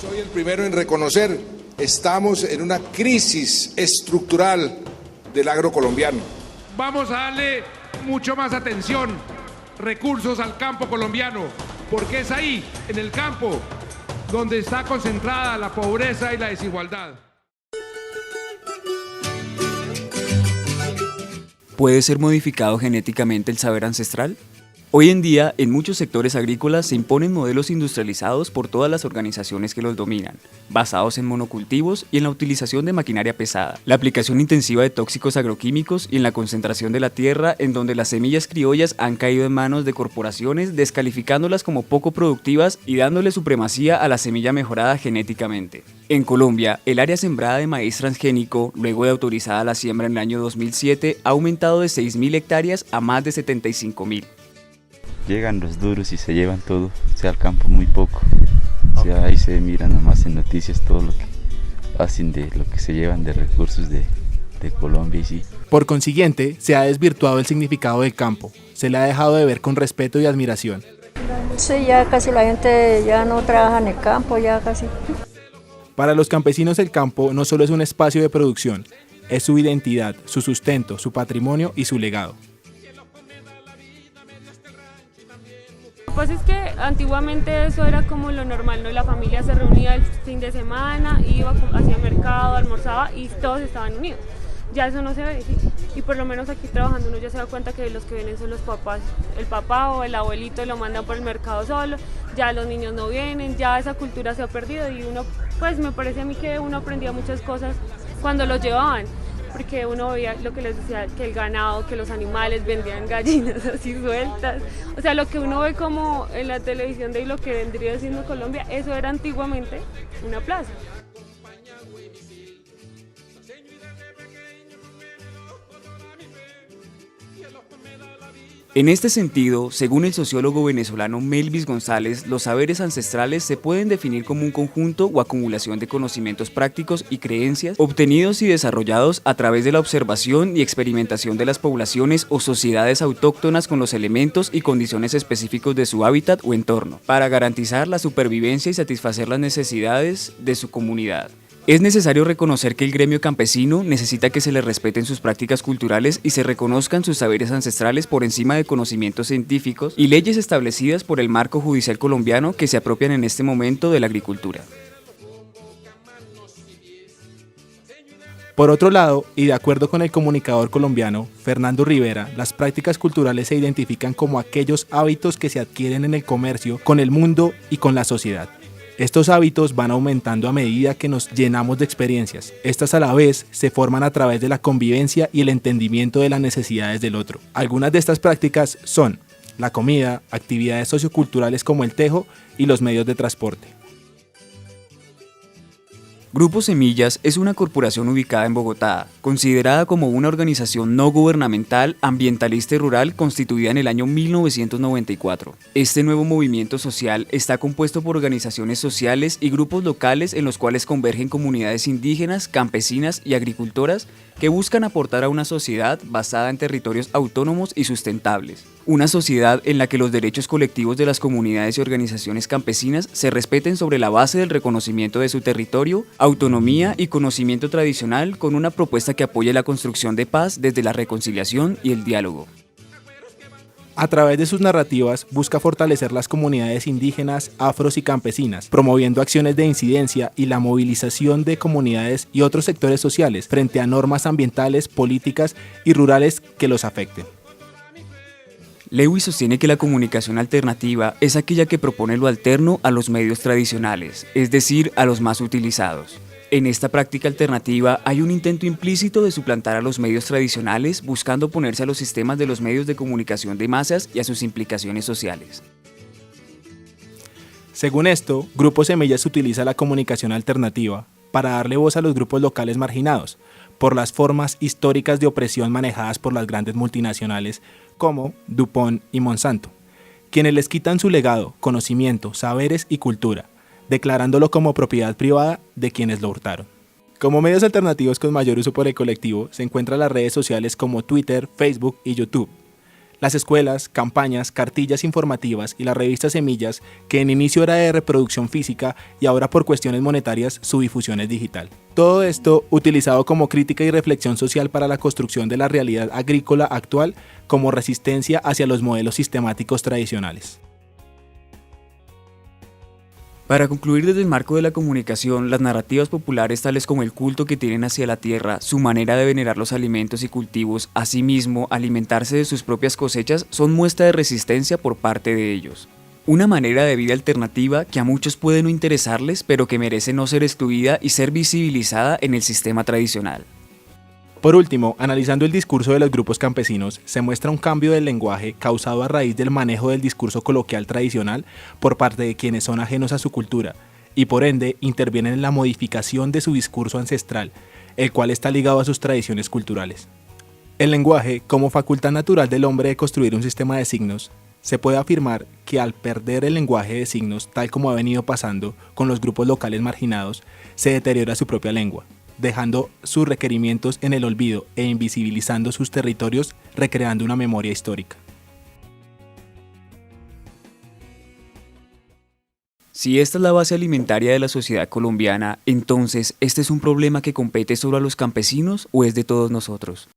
Soy el primero en reconocer, estamos en una crisis estructural del agro colombiano. Vamos a darle mucho más atención, recursos al campo colombiano, porque es ahí, en el campo, donde está concentrada la pobreza y la desigualdad. ¿Puede ser modificado genéticamente el saber ancestral? Hoy en día, en muchos sectores agrícolas se imponen modelos industrializados por todas las organizaciones que los dominan, basados en monocultivos y en la utilización de maquinaria pesada, la aplicación intensiva de tóxicos agroquímicos y en la concentración de la tierra, en donde las semillas criollas han caído en manos de corporaciones, descalificándolas como poco productivas y dándole supremacía a la semilla mejorada genéticamente. En Colombia, el área sembrada de maíz transgénico, luego de autorizada la siembra en el año 2007, ha aumentado de 6.000 hectáreas a más de 75.000. Llegan los duros y se llevan todo, o sea, al campo muy poco. O sea, ahí se mira nomás en noticias todo lo que hacen, de lo que se llevan de recursos de Colombia y sí. Por consiguiente, se ha desvirtuado el significado del campo, se le ha dejado de ver con respeto y admiración. Sí, ya casi la gente ya no trabaja en el campo, ya casi. Para los campesinos el campo no solo es un espacio de producción, es su identidad, su sustento, su patrimonio y su legado. Pues es que antiguamente eso era como lo normal, ¿no? La familia se reunía el fin de semana, iba hacia mercado, almorzaba y todos estaban unidos. Ya eso no se ve, ¿sí? Y por lo menos aquí trabajando uno ya se da cuenta que los que vienen son los papás. El papá o el abuelito lo mandan por el mercado solo, ya los niños no vienen, ya esa cultura se ha perdido y uno, pues me parece a mí que uno aprendía muchas cosas cuando los llevaban. Porque uno veía lo que les decía, que el ganado, que los animales vendían gallinas así sueltas. O sea, lo que uno ve como en la televisión de lo que vendría siendo Colombia, eso era antiguamente una plaza. En este sentido, según el sociólogo venezolano Melvis González, los saberes ancestrales se pueden definir como un conjunto o acumulación de conocimientos prácticos y creencias obtenidos y desarrollados a través de la observación y experimentación de las poblaciones o sociedades autóctonas con los elementos y condiciones específicos de su hábitat o entorno, para garantizar la supervivencia y satisfacer las necesidades de su comunidad. Es necesario reconocer que el gremio campesino necesita que se le respeten sus prácticas culturales y se reconozcan sus saberes ancestrales por encima de conocimientos científicos y leyes establecidas por el marco judicial colombiano que se apropian en este momento de la agricultura. Por otro lado, y de acuerdo con el comunicador colombiano Fernando Rivera, las prácticas culturales se identifican como aquellos hábitos que se adquieren en el comercio con el mundo y con la sociedad. Estos hábitos van aumentando a medida que nos llenamos de experiencias. Estas a la vez se forman a través de la convivencia y el entendimiento de las necesidades del otro. Algunas de estas prácticas son la comida, actividades socioculturales como el tejo y los medios de transporte. Grupo Semillas es una corporación ubicada en Bogotá, considerada como una organización no gubernamental, ambientalista y rural constituida en el año 1994. Este nuevo movimiento social está compuesto por organizaciones sociales y grupos locales en los cuales convergen comunidades indígenas, campesinas y agricultoras que buscan aportar a una sociedad basada en territorios autónomos y sustentables. Una sociedad en la que los derechos colectivos de las comunidades y organizaciones campesinas se respeten sobre la base del reconocimiento de su territorio, autonomía y conocimiento tradicional con una propuesta que apoye la construcción de paz desde la reconciliación y el diálogo. A través de sus narrativas busca fortalecer las comunidades indígenas, afros y campesinas, promoviendo acciones de incidencia y la movilización de comunidades y otros sectores sociales frente a normas ambientales, políticas y rurales que los afecten. Lewis sostiene que la comunicación alternativa es aquella que propone lo alterno a los medios tradicionales, es decir, a los más utilizados. En esta práctica alternativa hay un intento implícito de suplantar a los medios tradicionales, buscando oponerse a los sistemas de los medios de comunicación de masas y a sus implicaciones sociales. Según esto, Grupo Semillas utiliza la comunicación alternativa para darle voz a los grupos locales marginados, por las formas históricas de opresión manejadas por las grandes multinacionales como DuPont y Monsanto, quienes les quitan su legado, conocimiento, saberes y cultura, declarándolo como propiedad privada de quienes lo hurtaron. Como medios alternativos con mayor uso por el colectivo se encuentran las redes sociales como Twitter, Facebook y YouTube. Las escuelas, campañas, cartillas informativas y la revista Semillas, que en inicio era de reproducción física y ahora por cuestiones monetarias su difusión es digital. Todo esto utilizado como crítica y reflexión social para la construcción de la realidad agrícola actual como resistencia hacia los modelos sistemáticos tradicionales. Para concluir, desde el marco de la comunicación, las narrativas populares tales como el culto que tienen hacia la tierra, su manera de venerar los alimentos y cultivos, asimismo alimentarse de sus propias cosechas, son muestra de resistencia por parte de ellos. Una manera de vida alternativa que a muchos puede no interesarles, pero que merece no ser excluida y ser visibilizada en el sistema tradicional. Por último, analizando el discurso de los grupos campesinos, se muestra un cambio del lenguaje causado a raíz del manejo del discurso coloquial tradicional por parte de quienes son ajenos a su cultura y por ende intervienen en la modificación de su discurso ancestral, el cual está ligado a sus tradiciones culturales. El lenguaje, como facultad natural del hombre de construir un sistema de signos, se puede afirmar que al perder el lenguaje de signos, tal como ha venido pasando con los grupos locales marginados, se deteriora su propia lengua, dejando sus requerimientos en el olvido e invisibilizando sus territorios, recreando una memoria histórica. Si esta es la base alimentaria de la sociedad colombiana, entonces, ¿este es un problema que compete solo a los campesinos o es de todos nosotros?